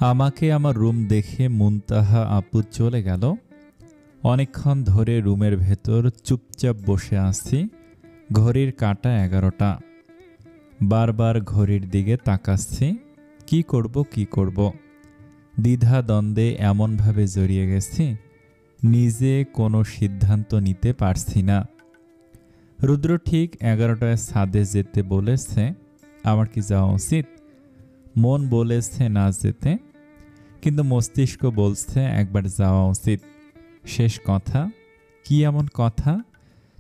আমাকে আমার রুম দেখে মুনতাহা আপু চলে গেল। অনেকক্ষণ ধরে রুমের ভেতর চুপচাপ বসে আছি। ঘড়ির কাঁটা 11টা। বারবার ঘড়ির দিকে তাকাচ্ছি। কি করব? দ্বিধা দ্বন্দ্বে এমনভাবে জড়িয়ে গেছি, নিজে কোনো সিদ্ধান্ত নিতে পারছি না। রুদ্র ঠিক 11টায় ছাদে যেতে বলেছে। আমার কি যাওয়া উচিত? মন বলেছে না যেতে, কিন্তু মস্তিষ্ক বলছে একবার যাওয়া উচিত। শেষ কথা। কি এমন কথা?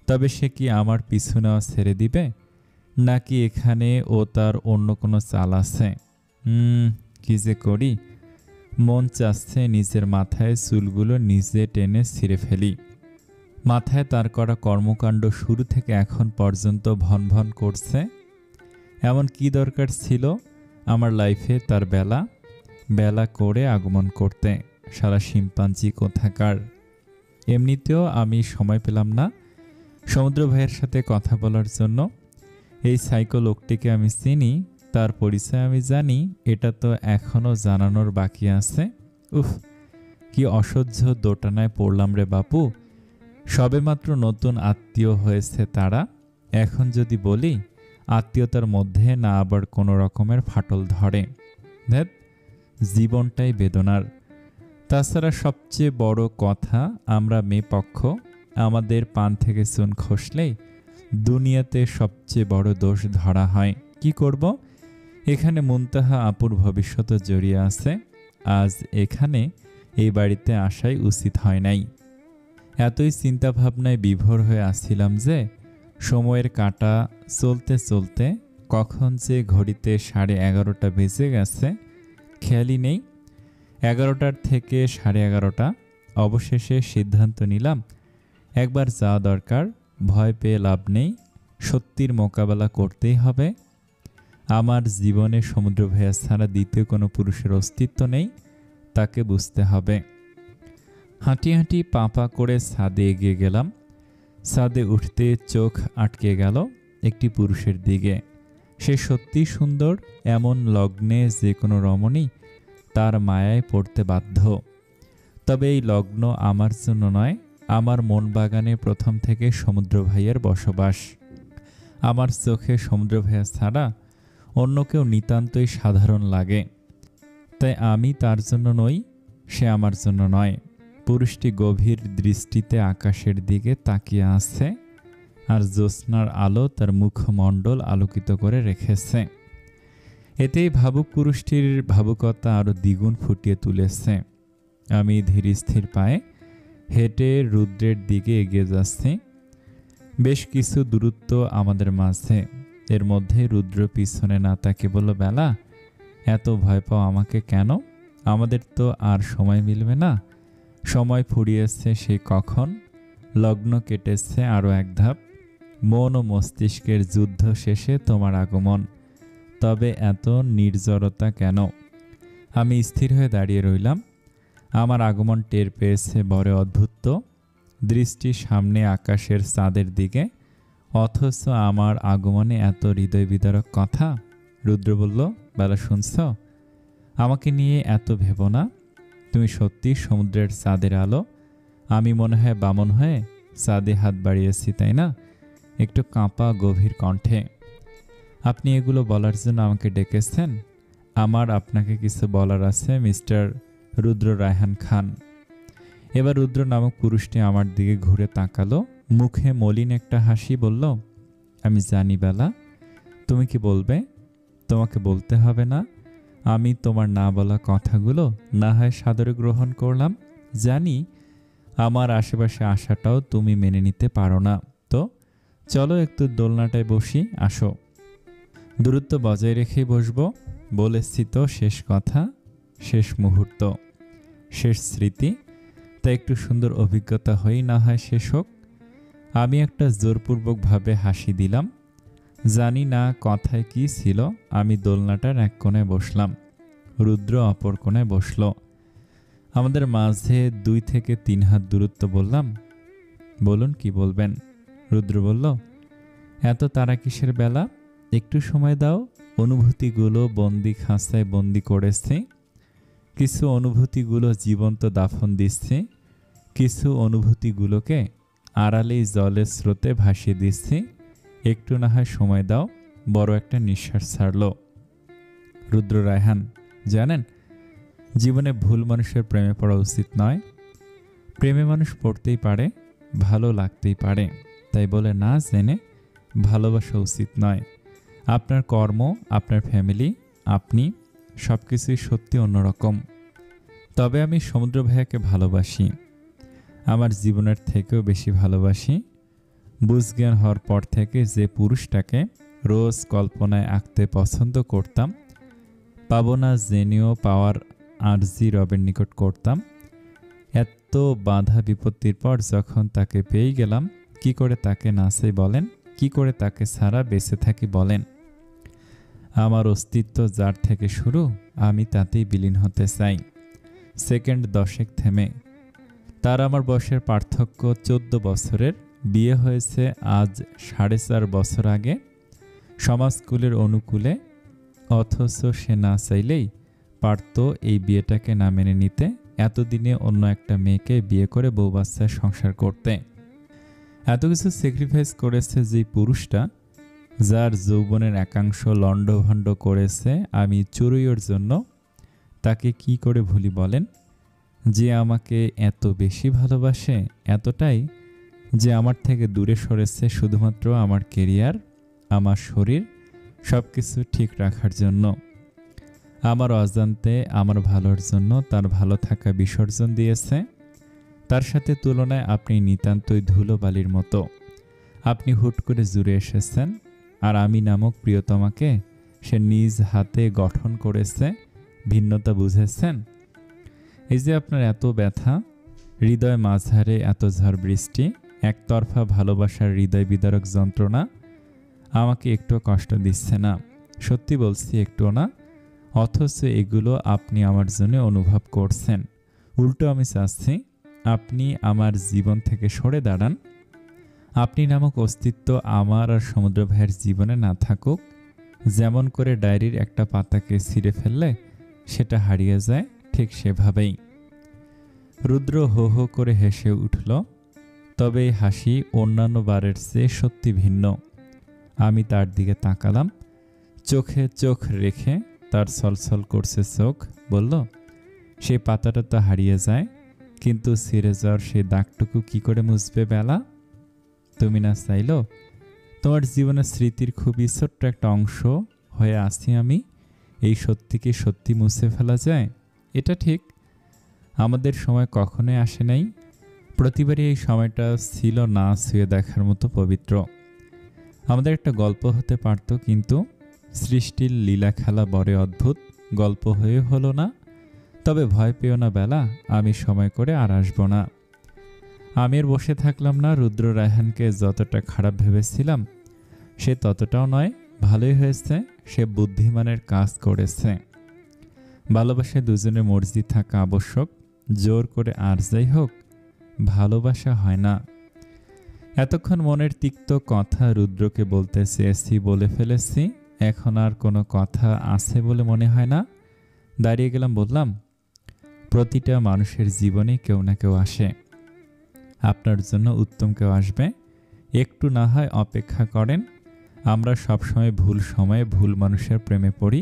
তবে সে কি আমার পিছু নেওয়া ছেড়ে দিবে, নাকি এখানে ও তার অন্য কোনো চাল আছে? কি যে করি। মন চাচ্ছে নিজের মাথায় চুলগুলো নিজে টেনে ছিঁড়ে ফেলি। মাথায় তার করা কর্মকাণ্ড শুরু থেকে এখন পর্যন্ত ভন ভন করছে। এমন কি দরকার ছিল আমার লাইফে তার বেলা করে আগমন করতে? সারা শিম্পাঞ্জি কোথাকার। এমনিতেও আমি সময় পেলাম না সমুদ্র ভাইয়ের সাথে কথা বলার জন্য। এই সাইকো লোকটিকে আমি চিনি, তার পরিচয় আমি জানি, এটা তো এখনও জানানোর বাকি আছে। উফ, কি অসহ্য দোটানায় পড়লাম রে বাপু। সবেমাত্র নতুন আত্মীয় হয়েছে তারা। এখন যদি বলি আত্মীয়তার মধ্যে না আবার কোনো রকমের ফাটল ধরে। ধ্যাৎ, জীবনটাই বেদনার। তাছাড়া সবচেয়ে বড় কথা, আমরা মেয়ে পক্ষ, আমাদের পান থেকে চুন খসলেই দুনিয়াতে সবচেয়ে বড় দোষ ধরা হয়। কি করব? এখানে মুনতাহা আপুর ভবিষ্যৎ জড়িয়ে আছে। আজ এখানে এই বাড়িতে আসাই উচিত হয় নাই। এতই চিন্তাভাবনায় বিভোর হয়ে আসছিলাম যে সময়ের কাঁটা চলতে চলতে কখন যে ঘড়িতে 11:30 বেজে গেছে খেয়ালই নেই। 11টার থেকে 11:30। অবশেষে সিদ্ধান্ত নিলাম একবার যাওয়া দরকার। ভয় পেয়ে লাভ নেই, সত্যির মোকাবেলা করতেই হবে। আমার জীবনে সমুদ্র ভাইয়া ছাড়া দ্বিতীয় কোনো পুরুষের অস্তিত্ব নেই, তাকে বুঝতে হবে। হাঁটি হাঁটি পা করে ছাদে এগিয়ে গেলাম। ছাদে উঠতে চোখ আটকে গেল একটি পুরুষের দিকে। সে সত্যি সুন্দর। এমন লগ্নে যে কোনো রমণী তার মায়ায় পড়তে বাধ্য। তবে এই লগ্ন আমার জন্য নয়। আমার মন বাগানে প্রথম থেকে সমুদ্র ভাইয়ের বসবাস। আমার চোখে সমুদ্র ভাইয়া ছাড়া অন্য কেউ নিতান্তই সাধারণ লাগে। তাই আমি তার জন্য নই, সে আমার জন্য নয়। পুরুষটি গভীর দৃষ্টিতে আকাশের দিকে তাকিয়ে আছে, আর জ্যোৎস্নার আলো তার মুখমণ্ডল আলোকিত করে রেখেছে। এতেই ভাবুক পুরুষটির ভাবুকতা আরও দ্বিগুণ ফুটিয়ে তুলেছে। আমি ধীর স্থির পায়ে হেঁটে রুদ্রের দিকে এগিয়ে যাচ্ছি। বেশ কিছু দূরত্ব আমাদের মাঝে। এর মধ্যে রুদ্র পিছনে না তাকে বলল, বেলা, এত ভয় পাও আমাকে কেন? আমাদের তো আর সময় মিলবে না। সময় ফুরিয়েছে সেই কখন। লগ্ন কেটেছে আরও এক ধাপ। মন ও মস্তিষ্কের যুদ্ধ শেষে তোমার আগমন। তবে এত নির্জরতা কেন? আমি স্থির হয়ে দাঁড়িয়ে রইলাম। আমার আগমন টের পেয়েছে বড় অদ্ভুত। দৃষ্টি সামনে আকাশের চাঁদের দিকে, অথচ আমার আগমনে এত হৃদয় বিদারক কথা। রুদ্র বলল, বেলা, শুনছ? আমাকে নিয়ে এত ভেবো না। তুমি সত্যি সমুদ্রের চাঁদের আলো। আমি মনে হয় বামন হয়ে চাঁদে হাত বাড়িয়েছি, তাই না? একটু কাঁপা গভীর কণ্ঠে। আপনি এগুলো বলার জন্য আমাকে ডেকেছেন? আমার আপনাকে কিছু বলার আছে, মিস্টার রুদ্র রায়হান খান। এবার রুদ্র নামক পুরুষটি আমার দিকে ঘুরে তাকালো, মুখে মলিন একটা হাসি, বলল, আমি জানি বেলা, তুমি কি বলবে। তোমাকে বলতে হবে না। আমি তোমার না বলা কথাগুলো না হয় সাদরে গ্রহণ করলাম। জানি আমার আশেপাশে আসাটাও তুমি মেনে নিতে পারো না। তো চলো একটু দোলনাটায় বসি, আসো। দূরত্ব বজায় রেখেই বসবো। বলেছি তো, শেষ কথা, শেষ মুহূর্ত, শেষ স্মৃতি। তা একটু সুন্দর অভিজ্ঞতা হয়েই না হয় শেষ হোক। আমি একটা জোরপূর্বকভাবে হাসি দিলাম। জানি না কথায় কি ছিল। আমি দোলনাটার এক কোণে বসলাম, রুদ্র অপর কোণে বসল। আমাদের মাঝে 2 থেকে 3 হাত দূরত্ব। বললাম, বলুন কি বলবেন। রুদ্র বলল, এত তারা কিসের বেলা, একটু সময় দাও। অনুভূতিগুলো বন্দি খাঁচায় বন্দি করেছি। কিছু অনুভূতিগুলো জীবন্ত দাফন দিচ্ছি, কিছু অনুভূতিগুলোকে আড়ালেই জলের স্রোতে ভাসিয়ে দিচ্ছি। একটু না হয় সময় দাও। বড় একটা নিঃশ্বাস ছাড়ল রুদ্র রায়হান। জানেন, জীবনে ভুল মানুষের প্রেমে পড়া উচিত নয়। প্রেমে মানুষ পড়তেই পারে, ভালো লাগতেই পারে, তাই বলে না জেনে ভালোবাসা উচিত নয়। আপনার কর্ম, আপনার ফ্যামিলি, আপনি সব কিছুই সত্যি অন্যরকম। তবে আমি সমুদ্র ভাইয়াকে ভালোবাসি, আমার জীবনের থেকেও বেশি ভালোবাসি। বুঝজ্ঞান হওয়ার পর থেকে যে পুরুষটাকে রোজ কল্পনায় আঁকতে পছন্দ করতাম, পাবো না জেনেও পাওয়ার আরজি রবের নিকট করতাম, এত বাধা বিপত্তির পর যখন তাকে পেয়ে গেলাম, কি করে তাকে না চাই বলেন? কি করে তাকে ছাড়া বেঁচে থাকি বলেন? আমার অস্তিত্ব যার থেকে শুরু, আমি তাতেই বিলীন হতে চাই। সেকেন্ড 10 থেমে। তার আমার বয়সের পার্থক্য 14 বছরের। বিয়ে হয়েছে আজ 4.5 বছর আগে, সমাজ স্কুলের অনুকূলে। অথচ সে না চাইলেই পারত এই বিয়েটাকে না মেনে নিতে, এতদিনে অন্য একটা মেয়েকে বিয়ে করে বউ বাচ্চার সংসার করতে। এত কিছু স্যাক্রিফাইস করেছে যে পুরুষটা, যার যৌবনের একাংশ লণ্ডভণ্ড করেছে আমি চুরুইয়ের জন্য, তাকে কি করে ভুলি বলেন? যে আমাকে এত বেশি ভালোবাসে, এতটাই যে আমার থেকে দূরে সরেছে শুধুমাত্র আমার কেরিয়ার, আমার শরীর, সব কিছু ঠিক রাখার জন্য। আমার অজান্তে আমার ভালোর জন্য তার ভালো থাকা বিসর্জন দিয়েছে। তার সাথে তুলনায় আপনি নিতান্তই ধুলোবালির মতো। আপনি হুট করে জুড়ে এসেছেন, আর আমি নামক প্রিয়তমাকে সে নিজ হাতে গঠন করেছে। ভিন্নতা বুঝেছেন? এই যে আপনার এত ব্যথা, হৃদয় মাঝারে এত ঝড় বৃষ্টি, একতরফা ভালোবাসার হৃদয় বিদারক যন্ত্রণা আমাকে একটুও কষ্ট দিচ্ছে না। সত্যি বলছি, একটুও না। অথচ এগুলো আপনি আমার জন্য অনুভব করছেন। উল্টো আমি চাচ্ছি আপনি আমার জীবন থেকে সরে দাঁড়ান। আপনি নামক অস্তিত্ব আমার আর সমুদ্র ভাইয়ের জীবনে না থাকুক। যেমন করে ডায়েরির একটা পাতাকে ছিঁড়ে ফেললে সেটা হারিয়ে যায়, ঠিক সেভাবেই। রুদ্র হো হো করে হেসে উঠল। তবে এই হাসি অন্যান্য বারের চেয়ে সত্যি ভিন্ন। আমি তার দিকে তাকালাম, চোখে চোখ রেখে। তার ছলছল করছে চোখ। বলল, সেই পাতাটা তো হারিয়ে যায়, কিন্তু ছিঁড়ে যাওয়ার সেই দাগটুকু কি করে মুছবে বেলা? তুমি না চাইলো তোমার জীবনের স্মৃতির খুবই ছোট্ট একটা অংশ হয়ে আছি আমি। এই সত্যিকে সত্যি মুছে ফেলা যায়? এটা ঠিক আমাদের সময় কখনোই আসে নাই। প্রতিবারই এই সময়টা ছিল না ছুঁয়ে দেখার মতো পবিত্র। আমাদের একটা গল্প হতে পারত, কিন্তু সৃষ্টির লীলা খেলা বড় অদ্ভুত। গল্প হয়ে হলো না। তবে ভয় পেও না বেলা, আমি সময় করে আর আসবো না। আমি আর বসে থাকলাম না। রুদ্র রায়হানকে যতটা খারাপ ভেবেছিলাম সে ততটাও নয়, ভালোই হয়েছে। সে বুদ্ধিমানের কাজ করেছে। ভালোবাসায় দুজনের মর্জি থাকা আবশ্যক। জোর করে আর যাই হোক, ভালোবাসা হয় না। এতক্ষণ মনের তিক্ত কথা রুদ্রকে বলতে চেয়েছি, বলে ফেলেছি। এখন আর কোনো কথা আছে বলে মনে হয় না। দাঁড়িয়ে গেলাম, বললাম, প্রতিটা মানুষের জীবনে কেউ না কেউ আসে। আপনার জন্য উত্তম কেউ আসবে। একটু না হয় অপেক্ষা করেন। আমরা সবসময় ভুল সময়ে ভুল মানুষের প্রেমে পড়ি,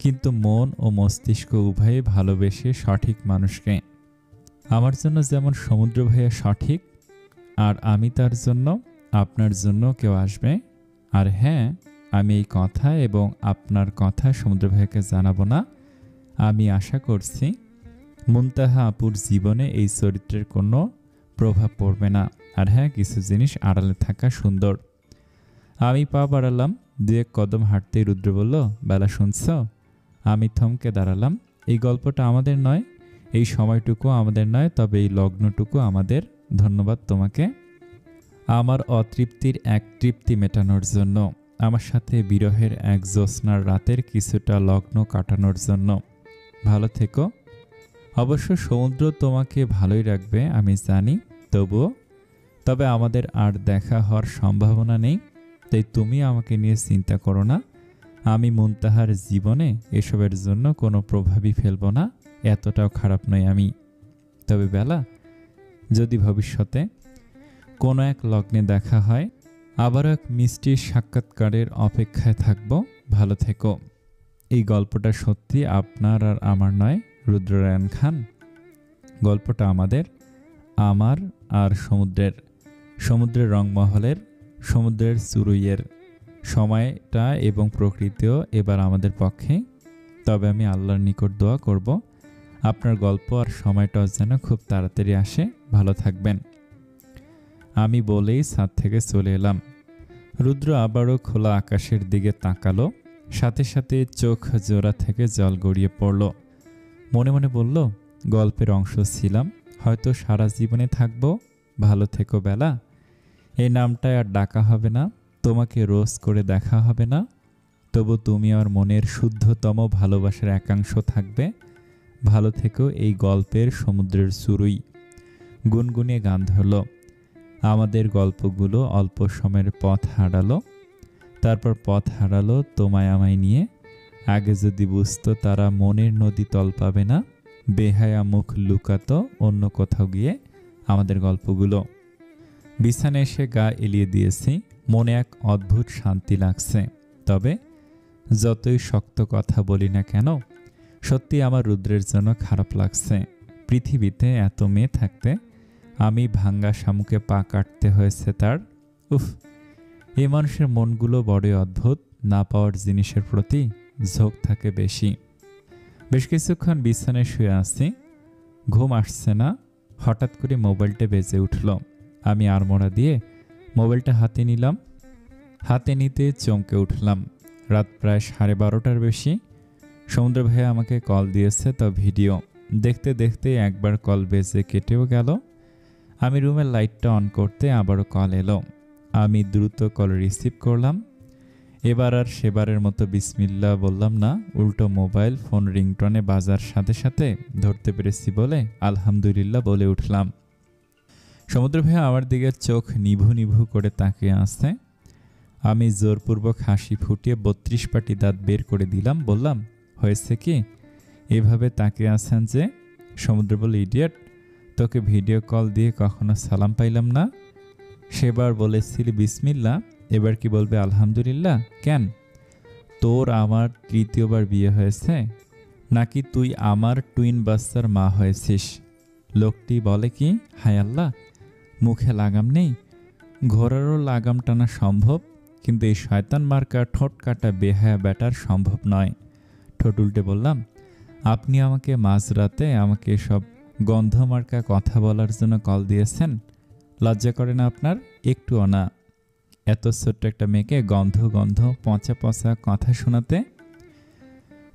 কিন্তু মন ও মস্তিষ্ক উভয়ে ভালোবেসে সঠিক মানুষকে। আমার জন্য যেমন সমুদ্র ভাইয়া সঠিক, আর আমি তার জন্য, আপনার জন্য কেউ আসবে। আর হ্যাঁ, আমি এই কথা এবং আপনার কথা সমুদ্র ভাইয়াকে জানাবো না। আমি আশা করছি মুনতাহা আপুর জীবনে এই চরিত্রের কোনো প্রভাব পড়বে না। আর হ্যাঁ, কিছু জিনিস আড়ালে থাকা সুন্দর। আমি পা বাড়ালাম, 2-1 কদম হাঁটতেই রুদ্র বলল, বেলা শুনছ? আমি থমকে দাঁড়ালাম। এই গল্পটা আমাদের নয়, এই সময়টুকু আমাদের নয়, তবে এই লগ্নটুকু আমাদের। ধন্যবাদ তোমাকে আমার অতৃপ্তির এক তৃপ্তি মেটানোর জন্য, আমার সাথে বিরহের এক জ্যোৎস্নার রাতের কিছুটা লগ্ন কাটানোর জন্য। ভালো থেকো। অবশ্য সমুদ্র তোমাকে ভালোই রাখবে আমি জানি, তবে আমাদের আর দেখা হওয়ার সম্ভাবনা নেই। তাই তুমি আমাকে নিয়ে চিন্তা করো না। আমি মুনতাহার জীবনে এসবের জন্য কোনো প্রভাবই ফেলব না। এতটাও খারাপ নই আমি। তবে বেলা, যদি ভবিষ্যতে কোনো এক লগ্নে দেখা হয়, আবারও এক মিষ্টি সাক্ষাৎকারের অপেক্ষায় থাকব। ভালো থেকো। এই গল্পটা সত্যি আপনার আর আমার নয়, রুদ্রনারায়ণ খান। গল্পটা আমার আর সমুদ্রের রংমহলের, সমুদ্রের চুরুইয়ের। সময়টা এবং প্রকৃতিও এবার আমাদের পক্ষে। তবে আমি আল্লাহর নিকট দোয়া করব আপনার গল্প আর সময়টাও যেন খুব তাড়াতাড়ি আসে। ভালো থাকবেন। আমি বলেই ছাদ থেকে চলে এলাম। রুদ্র আবারও খোলা আকাশের দিকে তাকালো, সাথে সাথে চোখ জোড়া থেকে জল গড়িয়ে পড়ল। মনে মনে বলল, গল্পের অংশ ছিলাম, হয়তো সারা জীবনে থাকব। ভালো থেকো বেলা। এই নামটায় আর ডাকা হবে না, তোমাকে রোজ করে দেখা হবে না, তবু তুমি আমার মনের শুদ্ধতম ভালোবাসার একাংশ থাকবে। ভালো থেকো। এই গল্পের সমুদ্রের চুরুই গুনগুনিয়ে গান ধরল। আমাদের গল্পগুলো অল্প সময়ের পথ হারালো, তারপর পথ হারালো তোমায় আমায় নিয়ে। আগে যদি বুঝতো তারা মনের নদী তল পাবে না, বেহায়া মুখ লুকাতো অন্য কোথাও গিয়ে আমাদের গল্পগুলো। বিছানায় এসে গা এলিয়ে দিয়েছি, মনে এক অদ্ভুত শান্তি লাগছে। তবে যতই শক্ত কথা বলি না কেন, সত্যি আমার রুদ্রের জন্য খারাপ লাগছে। পৃথিবীতে এত মেয়ে থাকতে আমি ভাঙ্গা শামুকে পা কাটতে হয়েছে তার। উফ, এই মানুষের মনগুলো বড়ই অদ্ভুত। না পাওয়ার জিনিসের প্রতি ঝোঁক থাকে বেশি। বেশ কিছুক্ষণ বিছানায় শুয়ে আছি, ঘুম আসছে না। হঠাৎ করে মোবাইলটা বেজে উঠল। আমি আড়মোড়া দিয়ে মোবাইলটা হাতে নিলাম। হাতে নিতে চমকে উঠলাম। রাত প্রায় 12:30টার বেশি। সমুদ্র ভাইয়া আমাকে কল দিয়েছে, তা ভিডিও। দেখতে দেখতে একবার কল বেজে কেটেও গেল। আমি রুমের লাইটটা অন করতে আবারও কল এলো। আমি দ্রুত কল রিসিভ করলাম। এবার আর সেবারের মতো বিসমিল্লাহ বললাম না, উল্টো মোবাইল ফোন রিংটনে বাজার সাথে সাথে ধরতে পেরেছি বলে আলহামদুলিল্লাহ বলে উঠলাম। সমুদ্র ভাইয়া আমার দিকে চোখ নিভু নিভু করে তাকিয়ে আসছে। আমি জোরপূর্বক হাসি ফুটিয়ে 32 পাটি দাঁত বের করে দিলাম। বললাম, হয়েছে কি? এভাবে তাকিয়ে আছেন যে? সমুদ্র বলে, ইডিয়েট, তোকে ভিডিও কল দিয়ে কখনো সালাম পাইলাম না। সেবার বলেছিলি বিসমিল্লাহ, এবার কি বলবে আলহামদুলিল্লাহ? কেন, তোর আমার তৃতীয়বার বিয়ে হয়েছে নাকি তুই আমার টুইন বাচ্চার মা হয়েছিস? লোকটি বলে কি, হায় আল্লাহ, মুখে লাগাম নেই। ঘোড়ারও লাগাম টানা সম্ভব, কিন্তু এই শয়তান মার্কা ঠোঁট কাটা বেহায়া ব্যাটার সম্ভব নয়। ঠোঁট উল্টে বললাম, আপনি আমাকে মাঝরাতে আমাকে সব গন্ধ মার্কা কথা বলার জন্য কল দিয়েছেন? লজ্জা করে না আপনার? একটুও না। এত ছোট্ট একটা মেয়েকে গন্ধ গন্ধ পচা পচা কথা শোনাতে।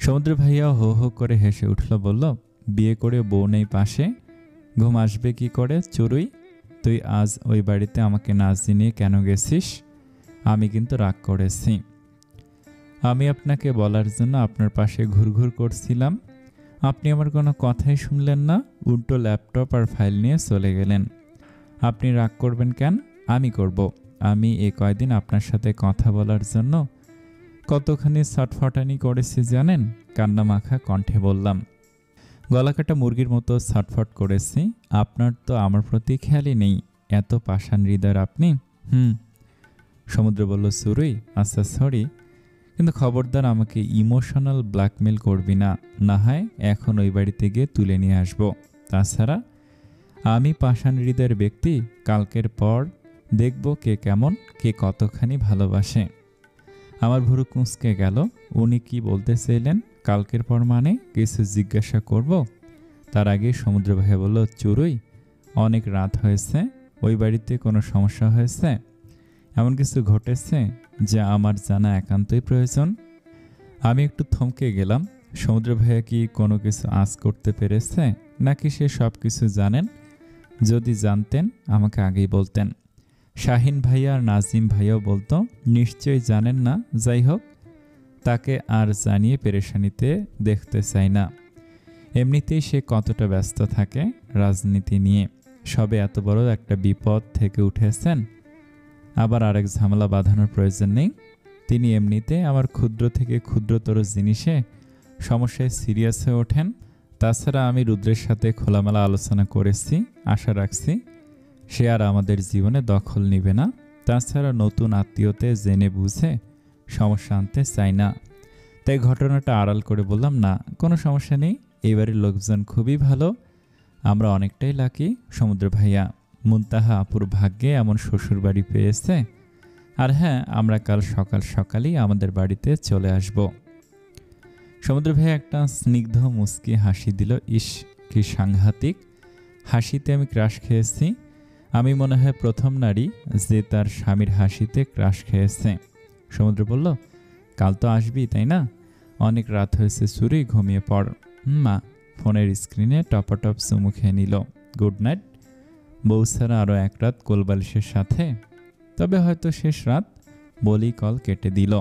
সমুদ্র ভাইয়া হো হো করে হেসে উঠল, বলল, বিয়ে করে বউ নেই পাশে, ঘুম আসবে কি করে? চুরুই, তুই আজ ওই বাড়িতে আমাকে না জানিয়ে কেন গেছিস? আমি কিন্তু রাগ করেছি। আমি আপনাকে বলার জন্য আপনার পাশে ঘুরঘুর করছিলাম, আপনি আমার কোনো কথাই শুনলেন না, উল্টো ল্যাপটপ আর ফাইল নিয়ে চলে গেলেন। আপনি রাগ করবেন কেন? আমি করব। আমি এ কয়দিন আপনার সাথে কথা বলার জন্য কতখানি ছটফটানি করেছি জানেন? কান্না মাখা কণ্ঠে বললাম। গলাকাটা মুরগির মতো ছটফট করেছি। আপনার তো আমার প্রতি খেয়ালই নেই। এত পাষাণ হৃদয়ের আপনি। সমুদ্র বলল, সুরুই, আচ্ছা সরি, কিন্তু খবরদার আমাকে ইমোশনাল ব্ল্যাকমেল করবি না, না হয় এখন ওই বাড়িতে গিয়ে তুলে নিয়ে আসবো। তাছাড়া আমি পাষাণ হৃদয়ের ব্যক্তি, কালকের পর দেখব কে কেমন, কে কতখানি ভালোবাসে। আমার ভুরু কুঁচকে গেল। উনি কি বলতে চাইলেন? কালকের পর মানে কিছু জিজ্ঞাসা করব, তার আগে সমুদ্র ভাইয়া বলল, চুরুই, অনেক রাত হয়েছে, ওই বাড়িতে কোনো সমস্যা হয়েছে? এমন কিছু ঘটেছে যা আমার জানা একান্তই প্রয়োজন? আমি একটু থমকে গেলাম। সমুদ্র ভাইয়া কি কোনো কিছু আঁচ করতে পেরেছে, নাকি সে সব কিছু জানেন? যদি জানতেন আমাকে আগেই বলতেন। শাহিন ভাইয়া আর নাজিম ভাইয়াও বলতো, নিশ্চয়ই জানেন না। যাই হোক, তাকে আর জানিয়ে পেরেশানিতে দেখতে চাই না। এমনিতেই সে কতটা ব্যস্ত থাকে রাজনীতি নিয়ে। সবে এত বড় একটা বিপদ থেকে উঠেছেন, আবার আরেক ঝামেলা বাঁধানোর প্রয়োজন নেই। তিনি এমনিতে আমার ক্ষুদ্র থেকে ক্ষুদ্রতর জিনিসে সমস্যায় সিরিয়াস হয়ে ওঠেন। তাছাড়া আমি রুদ্রের সাথে খোলামেলা আলোচনা করেছি, আশা রাখছি সে আর আমাদের জীবনে দখল নিবে না। তাছাড়া নতুন আত্মীয়তে জেনে বুঝে সমস্যা আনতে চাই না। তাই ঘটনাটা আড়াল করে বললাম, না কোনো সমস্যা নেই, এবারের লোকজন খুবই ভালো, আমরা অনেকটাই লাকি। সমুদ্র ভাইয়া, মুনতাহা আপুর ভাগ্যে এমন শ্বশুরবাড়ি পেয়েছে। আর হ্যাঁ, আমরা কাল সকাল সকালই আমাদের বাড়িতে চলে আসব। সমুদ্র ভাইয়া একটা স্নিগ্ধ মুচকি হাসি দিল। ইস, কি সাংঘাতিক হাসিতে আমি ক্রাশ খেয়েছি। আমি মনে হয় প্রথম নারী যে তার স্বামীর হাসিতে ক্রাশ খেয়েছে। সমুদ্র বলল, কাল তো আসবি তাই না? অনেক রাত হয়েছে চুরি, ঘুমিয়ে পড়। মা ফোনের স্ক্রিনে টপাটপ চুমু খেয়ে নিল। Good night. বউ ছাড়া আরও এক রাত কোলবালিশের সাথে, তবে হয়তো শেষ রাত বলেই কল কেটে দিল।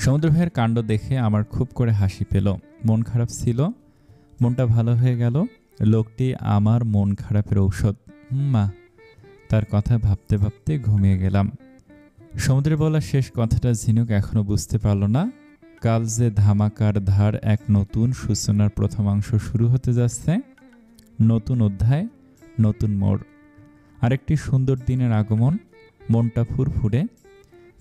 সমুদ্র ভাইয়ের কাণ্ড দেখে আমার খুব করে হাসি পেল। মন খারাপ ছিল, মনটা ভালো হয়ে গেল। লোকটি আমার মন খারাপের ঔষধ। মা, তার কথা ভাবতে ভাবতে ঘুমিয়ে গেলাম। সমুদ্রে বলা শেষ কথাটা ঝিনুক এখনো বুঝতে পারল না। কাল যে ধামাকার ধার এক নতুন সূচনার প্রথমাংশ শুরু হতে যাচ্ছে। নতুন অধ্যায়, নতুন মোড়, আরেকটি সুন্দর দিনের আগমন। মনটা ফুরফুরে।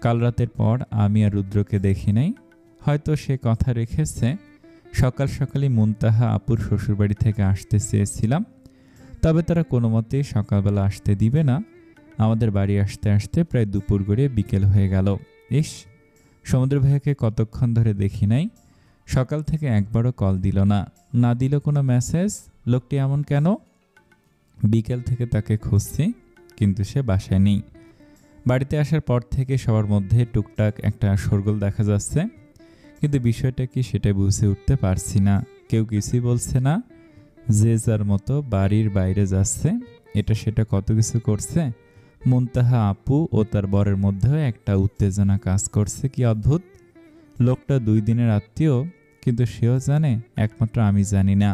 কাল রাতের পর আমি আর রুদ্রকে দেখি নাই। হয়তো সে কথা রেখেছে। সকাল সকালই মুনতাহা আপুর শ্বশুরবাড়ি থেকে আসতে চেয়েছিলাম, তবে তারা কোনো মতেই সকালবেলা আসতে দিবে না। আমাদের বাড়ি আসতে আসতে প্রায় দুপুর গড়িয়ে বিকেল হয়ে গেল। ইস, সমুদ্র ভাইয়াকে কতক্ষণ ধরে দেখি নাই। সকাল থেকে একবারও কল দিল না, না দিল কোনো মেসেজ। লোকটি এমন কেন? বিকেল থেকে তাকে খুঁজছি, কিন্তু সে বাসায় নেই। বাড়িতে আসার পর থেকে সবার মধ্যে টুকটাক একটা শোরগোল দেখা যাচ্ছে, কিন্তু বিষয়টা কি সেটা বুঝে উঠতে পারছি না। কেউ কিছুই বলছে না, যে যার মতো বাড়ির বাইরে যাচ্ছে, এটা সেটা কত কিছু করছে। মুনতাহা আপু ও তার বরের মধ্যেও একটা উত্তেজনা কাজ করছে। কি অদ্ভুত! লোকটা 2 দিনের আত্মীয়, কিন্তু সেও জানে, একমাত্র আমি জানি না।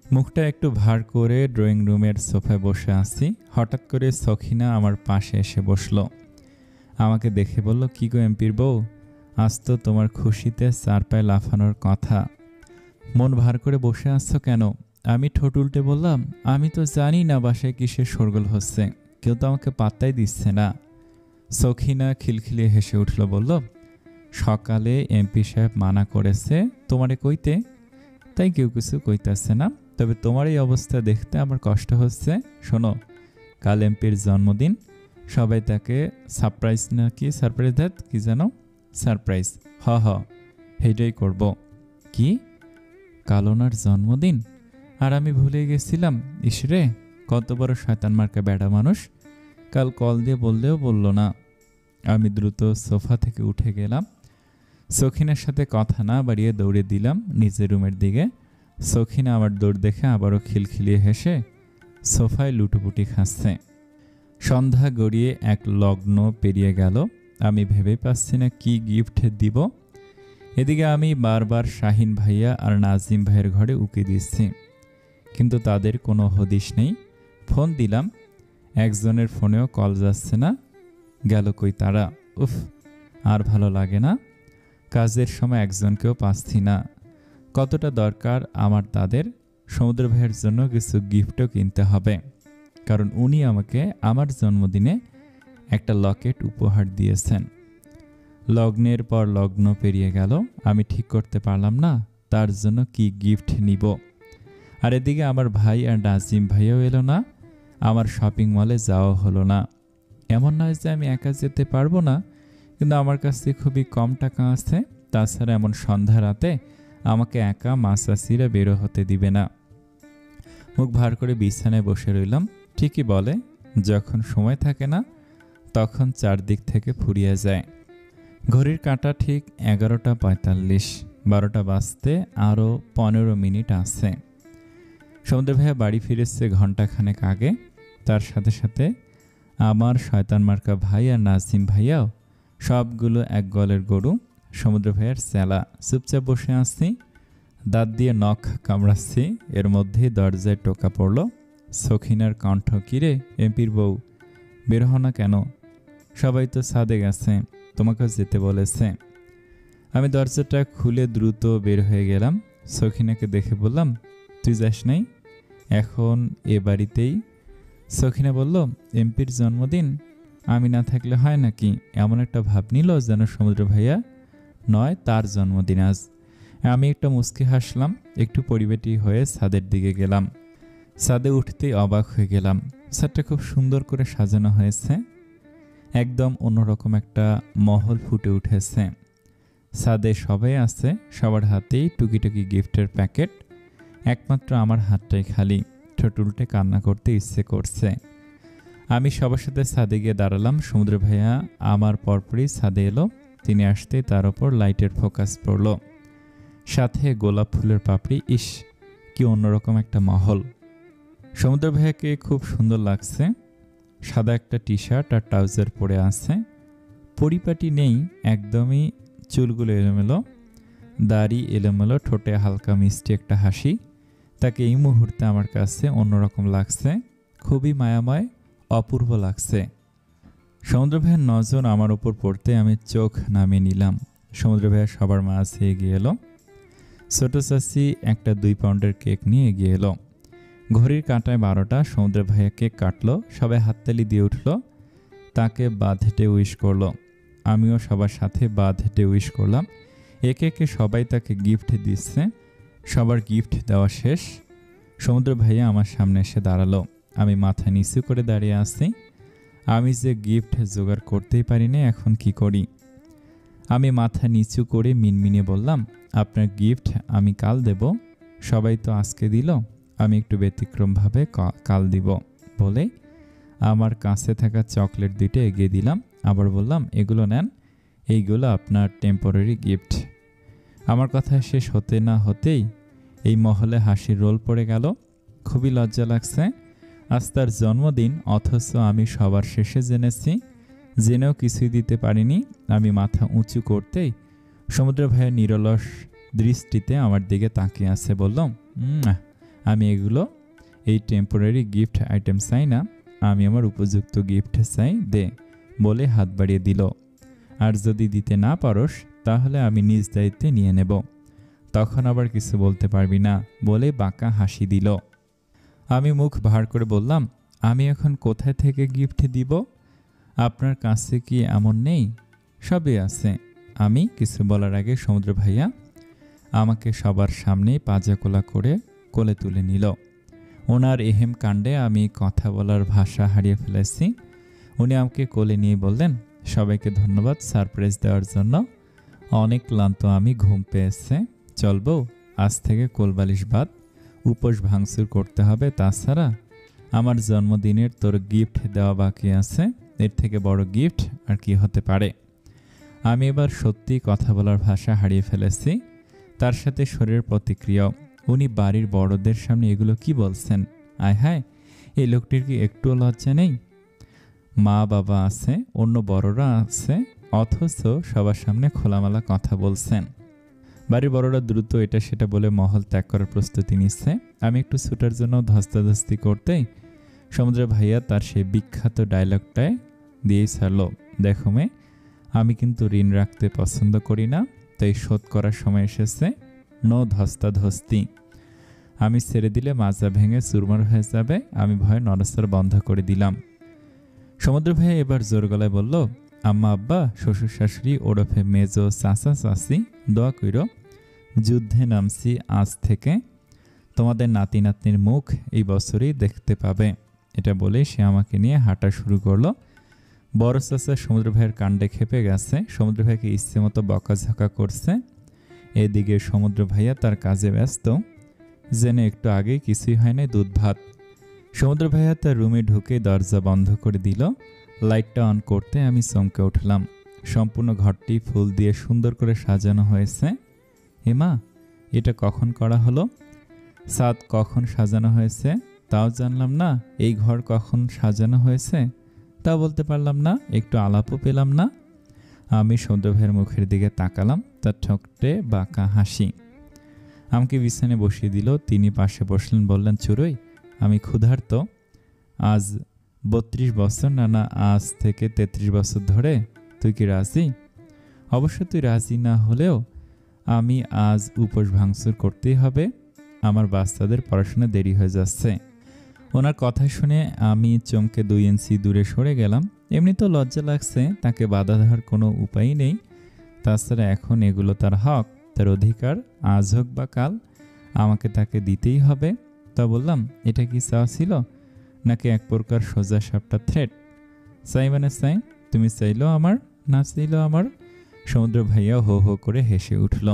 মুখটা একটু ভার করে ড্রয়িং রুমের সোফায় বসে আছি। হঠাৎ করে সখিনা আমার পাশে এসে বসলো। আমাকে দেখে বলল, কি গো এমপির বউ, আজ তো তোমার খুশিতে 4 পায়ে লাফানোর কথা, মন ভার করে বসে আছো কেন? আমি ঠোঁট উল্টে বললাম, আমি তো জানি না বাসায় কিসের শোরগোল হচ্ছে, কেউ তো আমাকে পাত্তাই দিচ্ছে না। সখিনা খিলখিলিয়ে হেসে উঠল, বলল, সকালে এমপি সাহেব মানা করেছে তোমারে কইতে, তাই কেউ কিছু কইতেছে না। তবে তোমার এই অবস্থা দেখতে আমার কষ্ট হচ্ছে। শোনো, কাল এমপির জন্মদিন, সবাই তাকে সারপ্রাইজ দেয়, কি জানো? সারপ্রাইজ। হ সেইটাই করব। কি? কাল ওনার জন্মদিন? আর আমি ভুলে গেছিলাম। ইসরে, কত বড় শয়তান মার্কা বেড়া মানুষ, কাল কল দিয়ে বললেও বলল না। আমি দ্রুত সোফা থেকে উঠে গেলাম। সখিনার সাথে কথা না বাড়িয়ে দৌড়ে দিলাম নিজের রুমের দিকে। সখিনা আমার দৌড় দেখে আবারও খিলখিলিয়ে হেসে সোফায় লুটোপুটি খাচ্ছে। সন্ধ্যা গড়িয়ে এক লগ্ন পেরিয়ে গেল। আমি ভেবে পাচ্ছি না কি গিফট দিব। এদিকে আমি বারবার শাহিন ভাইয়া আর নাজিম ভাইয়ের ঘরে উকি দিচ্ছি, কিন্তু তাদের কোনো হদিশ নেই। ফোন দিলাম, একজনের ফোনেও কল যাচ্ছে না। গেল কই তারা? উফ, আর ভালো লাগে না। কাজের সময় একজনকেও পাচ্ছি না। কতটা দরকার আমার তাদের। সমুদ্র ভাইয়ের জন্য কিছু গিফটও কিনতে হবে, কারণ উনি আমাকে আমার জন্মদিনে একটা লকেট উপহার দিয়েছেন। লগ্নের পর লগ্ন পেরিয়ে গেল, আমি ঠিক করতে পারলাম না তার জন্য কি গিফট নিব। আর এদিকে আমার ভাই আর নাজিম ভাইয়াও এলো না। আমার শপিং মলে যাওয়া হলো না। এমন নয় যে আমি একা যেতে পারবো না, কিন্তু আমার কাছে খুবই কম টাকা আছে। তাছাড়া এমন সন্ধ্যা রাতে আমাকে একা মাসাসিরা বেরো হতে দিবে না। মুখ ভার করে বিছানায় বসে রইলাম। ঠিকই বলে, যখন সময় থাকে না তখন চারদিক থেকে ফুরিয়ে যায়। ঘড়ির কাঁটা ঠিক 11:45, 12টা বাজতে আরও 15 মিনিট আছে। সমুদ্র ভাইয়া বাড়ি ফিরেছে ঘন্টাখানেক আগে। তার সাথে সাথে আমার শয়তান মার্কা ভাই আর নাজিম ভাইয়াও, সবগুলো এক গলের গরু। সমুদ্র ভাইয়ার চেলা। চুপচাপ বসে আছি, দাঁত দিয়ে নখ কামড়াচ্ছি। এর মধ্যেই দরজায় টোকা পড়ল। সখিনার কণ্ঠ, কিরে এমপির বউ, বের হও না কেন? সবাই তো ছাদে গেছে, তোমাকে যেতে বলেছে। আমি দরজাটা খুলে দ্রুত বের হয়ে গেলাম। সখিনাকে দেখে বললাম, তুই যাস নাই? এখন এ বাড়িতেই? সখিনা বলল, এমপির জন্মদিন, আমি না থাকলে হয় নাকি? এমন একটা ভাব নিল যেন সমুদ্র ভাইয়া নয়, তার জন্মদিন আজ। আমি একটা মুচকি হাসলাম, একটু পরিবেটি হয়ে ছাদের দিকে গেলাম। ছাদে উঠতেই অবাক হয়ে গেলাম। ছাদটা খুব সুন্দর করে সাজানো হয়েছে, একদম অন্যরকম একটা মহল ফুটে উঠেছে। ছাদে সবাই আছে, সবার হাতেই টুকিটাকি গিফটের প্যাকেট, একমাত্র আমার হাতটাই খালি। ঠোঁট উল্টে কান্না করতে ইচ্ছে করছে। আমি সবার সাথে ছাদে গিয়ে দাঁড়ালাম। সমুদ্র ভাইয়া আমার পরপরই ছাদে এলো। তিনি আসতেই তার ওপর লাইটের ফোকাস পড়ল, সাথে গোলাপ ফুলের পাপড়ি। ইস, কি অন্যরকম একটা মহল। সমুদ্র ভাইয়াকে খুব সুন্দর লাগছে। সাদা একটা টি শার্ট আর ট্রাউজার পরে আছে, পরিপাটি নেই একদমই, চুলগুলো এলোমেলো, দাড়ি এলোমেলো, ঠোঁটে হালকা মিষ্টি একটা হাসি। তাকে এই মুহূর্তে আমার কাছে অন্যরকম লাগছে, খুবই মায়াময়, অপূর্ব লাগছে। সমুদ্র ভাইয়ের নজর আমার উপর পড়তে আমি চোখ নামিয়ে নিলাম। সমুদ্র ভাইয়া সবার মাঝে এগিয়ে এলো। ছোট চাচি একটা 2 পাউন্ডের কেক নিয়ে এগিয়ে এলো। ঘড়ির কাঁটায় 12টা। সমুদ্র ভাইয়া কেক কাটলো, সবাই হাততালি দিয়ে উঠল, তাকে বাদ হেঁটে উইশ করলো। আমিও সবার সাথে বাদ হেঁটে উইশ করলাম। একে একে সবাই তাকে গিফট দিচ্ছে। সবার গিফট দেওয়া শেষ। সমুদ্র ভাইয়া আমার সামনে এসে দাঁড়ালো। আমি মাথা নিচু করে দাঁড়িয়ে আছি। আমি যে গিফট জোগাড় করতেই পারিনি, এখন কি করি? আমি মাথা নিচু করে মিনমিনে বললাম, আপনার গিফট আমি কাল দেব। সবাই তো আজকে দিল, আমি একটু ব্যতিক্রমভাবে কাল দিব বলে আমার কাছে থাকা চকলেট 2টা এগিয়ে দিলাম। আবার বললাম, এগুলো নেন, এইগুলো আপনার টেম্পোরারি গিফট। আমার কথা শেষ হতে না হতেই এই মহলে হাসির রোল পড়ে গেল। খুবই লজ্জা লাগছে। আজ তার জন্মদিন, অথচ আমি সবার শেষে জেনেও কিছুই দিতে পারিনি। আমি মাথা উঁচু করতেই সমুদ্র ভাইয়ের নিরলস দৃষ্টিতে আমার দিকে তাকিয়ে আছে। বললাম, আমি এগুলো, এই টেম্পোরারি গিফট আইটেম চাই না, আমি আমার উপযুক্ত গিফট চাই, দে বলে হাত বাড়িয়ে দিল। আর যদি দিতে না পারোস তাহলে আমি নিজ দায়িত্বে নিয়ে নেব, তখন আবার কিছু বলতে পারবি না বলে বাঁকা হাসি দিল। আমি মুখ ভার করে বললাম, আমি এখন কোথায় থেকে গিফট দিব? আপনার কাছে কি এমন নেই? সবই আছে। আমি কিছু বলার আগে সমুদ্র ভাইয়া আমাকে সবার সামনেই পাজাকোলা করে কোলে তুলে নিল। ওনার এহেম কাণ্ডে আমি কথা বলার ভাষা হারিয়ে ফেলেছি। উনি আমাকে কোলে নিয়ে বললেন, সবাইকে ধন্যবাদ সারপ্রাইজ দেওয়ার জন্য। অনেক ক্লান্ত আমি, ঘুম পেয়েছে, চলবো আজ থেকে কোলবালিশ বাদ, উপোস ভাঙচুর করতে হবে। তাছাড়া আমার জন্মদিনের তোর গিফট দেওয়া বাকি আছে, এর থেকে বড় গিফট আর কি হতে পারে? আমি এবার সত্যি কথা বলার ভাষা হারিয়ে ফেলেছি। তার সাথে শরীরের প্রতিক্রিয়াও। উনি বাড়ির বড়দের সামনে এগুলো কি বলছেন? আয় হায়, এই লোকটির কি একটুও লজ্জা নেই? মা বাবা আছে, অন্য বড়রা আছে, অথচ সবার সামনে খোলামেলা কথা বলছেন। বাড়ির বড়রা দ্রুত এটা সেটা বলে মহল ত্যাগ করার প্রস্তুতি নিচ্ছে। আমি একটু ছুটার জন্য ধস্তাধস্তি করতেই সমুদ্র ভাইয়া তার সেই বিখ্যাত ডায়লগটায় দিয়েই ছাড়ল, দেখো মেয়ে, আমি কিন্তু ঋণ রাখতে পছন্দ করি না, তাই শোধ করার সময় এসেছে, নো ধস্তাধস্তি। আমি ছেড়ে দিলে মাজা ভেঙে চুরমার হয়ে যাবে। আমি ভয়ে নড়াচড়া বন্ধ করে দিলাম। সমুদ্র ভাইয়া এবার জোর গলায় বলল, আম্মা আব্বা, শ্বশুর শাশুড়ি ওরফে মেজো চাচা চাচি, দোয়া কইরো, যুদ্ধে নামছি আজ থেকে, তোমাদের নাতি নাতনির মুখ এই বছরই দেখতে পাবে। এটা বলে সে আমাকে নিয়ে হাঁটা শুরু করলো। বড় চাচা সমুদ্র ভাইয়ের কাণ্ডে খেপে গেছে, সমুদ্র ভাইকে ইচ্ছে মতো বকাঝকা করছে। এদিকে সমুদ্র ভাইয়া তার কাজে ব্যস্ত, জেনে একটু আগেই কিছুই হয় নাই, দুধ ভাত। সমুদ্র ভাইয়া তার রুমে ঢুকে দরজা বন্ধ করে দিল। লাইটটা অন করতে আমি চমকে উঠলাম। সম্পূর্ণ ঘরটি ফুল দিয়ে সুন্দর করে সাজানো হয়েছে। হেমা, এটা কখন করা হলো? ছাদ কখন সাজানো হয়েছে তাও জানলাম না, এই ঘর কখন সাজানো হয়েছে তা বলতে পারলাম না, একটু আলাপও পেলাম না। আমি সমুদ্র ভাইয়ের মুখের দিকে তাকালাম, তার ঠোঁটে বাঁকা হাসি। আমাকে বিছানায় বসিয়ে দিল। তিনি পাশে বসলেন, বললেন, চুরই, আমি ক্ষুধার্ত। আজ 32 বছর, না আজ থেকে 33 বছর ধরে। তুই কি রাজি? অবশ্য তুই রাজি না হলেও আমি আজ উপোস ভাঙচুর করতেই হবে, আমার বাচ্চাদের পড়াশোনা দেরি হয়ে যাচ্ছে। ওনার কথা শুনে আমি চমকে 2 ইঞ্চি দূরে সরে গেলাম। এমনি তো লজ্জা লাগছে, তাকে বাধা দেওয়ার কোনো উপায় নেই। তাছাড়া এখন এগুলো তার হক, তার অধিকার, আজ হোক বা কাল আমাকে তাকে দিতেই হবে। তা বললাম, এটা কি চাওয়া ছিল নাকি এক প্রকার সোজা সাপটা থ্রেট? চাই মানে চাই, তুমি চাইলেও আমার, না চাইলেও আমার। সমুদ্র ভাইয়া হো হো করে হেসে উঠল।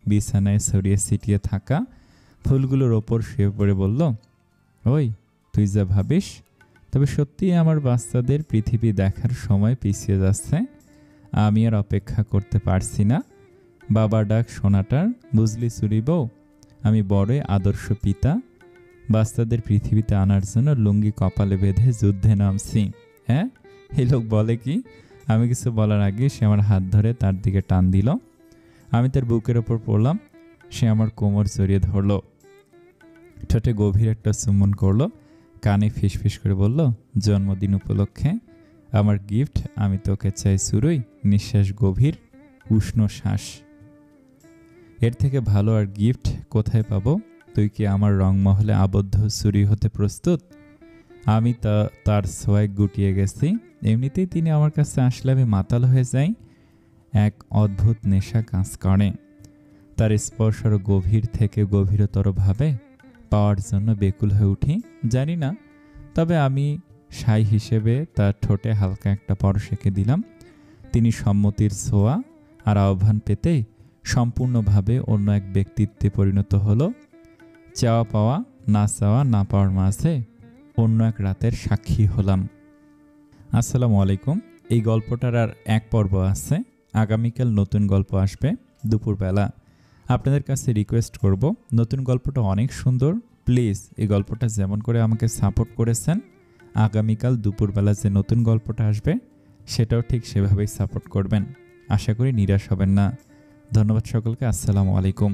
বিছানায় ছড়িয়ে ছিটিয়ে থাকা ফুলগুলোর ওপর শুয়ে পড়ে বলল, ওই তুই যা ভাবিস, তবে সত্যিই আমার বাচ্চাদের পৃথিবী দেখার সময় পিছিয়ে যাচ্ছে। আমি আর অপেক্ষা করতে পারছি না। বাবা ডাক শোনাটার, বুঝলি চুরি বউ, আমি বড়ই আদর্শ পিতা। বাচ্চাদের পৃথিবীতে আনার জন্য লুঙ্গি কপালে বেঁধে যুদ্ধে নামছি। হ্যাঁ, এই লোক বলে কি? আমি কিছু বলার আগে সে আমার হাত ধরে তার দিকে টান দিল। আমি তার বুকের ওপর পড়লাম। সে আমার কোমর জড়িয়ে ধরল, ঠোঁটে গভীর একটা চুম্বন করলো, কানে ফিসফিস করে বলল, জন্মদিন উপলক্ষে আমার গিফট, আমি তোকে চাই চুরুই, নিঃশ্বাস গভীর, উষ্ণ শ্বাস। এর থেকে ভালো আর গিফট কোথায় পাবো? তুই কি আমার রংমহলে আবদ্ধ চুরি হতে প্রস্তুত? আমি তার ছোঁয়ায় গুটিয়ে গেছি। এমনিতেই তিনি আমার কাছে আসলে আমি মাতাল হয়ে যাই। এক অদ্ভুত নেশা কাজ করে। তার স্পর্শ আরো গভীর থেকে গভীরতর ভাবে পাওয়ার জন্য বেকুল হয়ে উঠি। জানি না, তবে আমি সাই হিসেবে তার ঠোঁটে হালকা একটা পরশ এঁকে দিলাম। তিনি সম্মতির ছোঁয়া আর আহ্বান পেতেই সম্পূর্ণভাবে অন্য এক ব্যক্তিত্বে পরিণত হলো। চাওয়া পাওয়া, না চাওয়া না পাওয়ার মাঝে অন্য এক রাতের সাক্ষী হলাম। আসসালামু আলাইকুম। এই গল্পটার আর এক পর্ব আছে, আগামীকাল নতুন গল্প আসবে দুপুরবেলা। আপনাদের কাছে রিকোয়েস্ট করব, নতুন গল্পটা অনেক সুন্দর, প্লিজ এই গল্পটা যেমন করে আমাকে সাপোর্ট করেছেন, আগামীকাল দুপুরবেলা যে নতুন গল্পটা আসবে সেটাও ঠিক সেভাবেই সাপোর্ট করবেন। আশা করি নিরাশ হবেন না। ধন্যবাদ সকলকে। আসসালামু আলাইকুম।